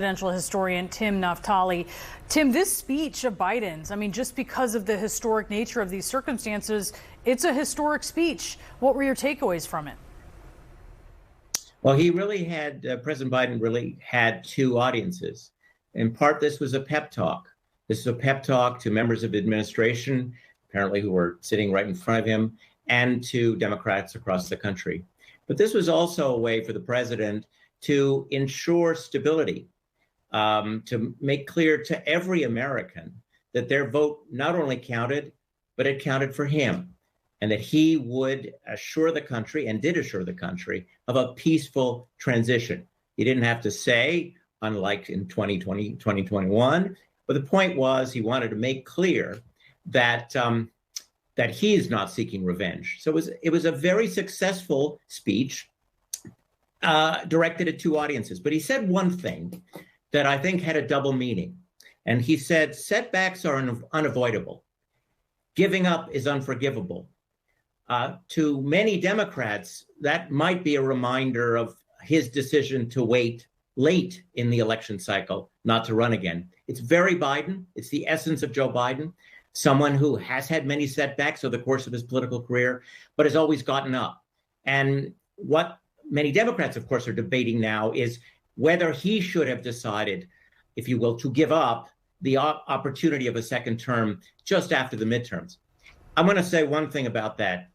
Presidential historian Tim Naftali. Tim, this speech of Biden's, I mean, just because of the historic nature of these circumstances, it's a historic speech. What were your takeaways from it? Well, he really had, President Biden really had two audiences. In part, this was a pep talk. This is a pep talk to members of the administration, apparently who were sitting right in front of him, and to Democrats across the country. But this was also a way for the president to ensure stability, to make clear to every American that their vote not only counted, but it counted for him, and that he would assure the country, and did assure the country, of a peaceful transition. He didn't have to say, unlike in 2020, 2021, but the point was he wanted to make clear that that he is not seeking revenge. So it was a very successful speech directed at two audiences. But he said one thing that I think had a double meaning. And he said, setbacks are unavoidable. Giving up is unforgivable. To many Democrats, that might be a reminder of his decision to wait late in the election cycle, not to run again. It's very Biden. It's the essence of Joe Biden, someone who has had many setbacks over the course of his political career, but has always gotten up. And what many Democrats, of course, are debating now is whether he should have decided, if you will, to give up the opportunity of a second term just after the midterms. I'm going to say one thing about that.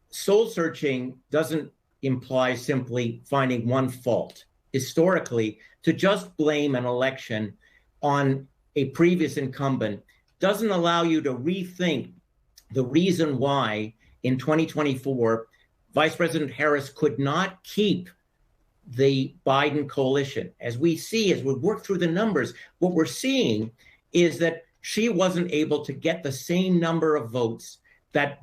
Soul searching doesn't imply simply finding one fault. Historically, to just blame an election on a previous incumbent doesn't allow you to rethink the reason why in 2024, Vice President Harris could not keep the Biden coalition. As we see, as we work through the numbers, what we're seeing is that she wasn't able to get the same number of votes that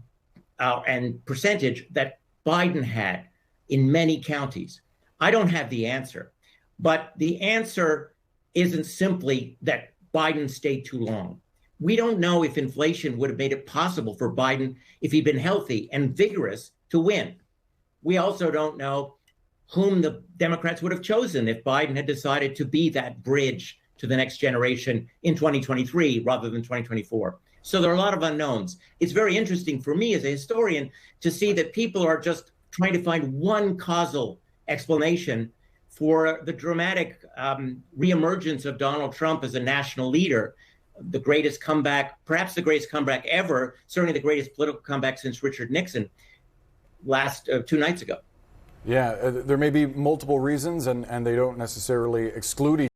and percentage that Biden had in many counties. I don't have the answer, but the answer isn't simply that Biden stayed too long. We don't know if inflation would have made it possible for Biden, if he'd been healthy and vigorous, to win. We also don't know whom the Democrats would have chosen if Biden had decided to be that bridge to the next generation in 2023 rather than 2024. So there are a lot of unknowns. It's very interesting for me as a historian to see that people are just trying to find one causal explanation for the dramatic reemergence of Donald Trump as a national leader, the greatest comeback, perhaps the greatest comeback ever, certainly the greatest political comeback since Richard Nixon last 2 nights ago. Yeah, there may be multiple reasons, and they don't necessarily exclude each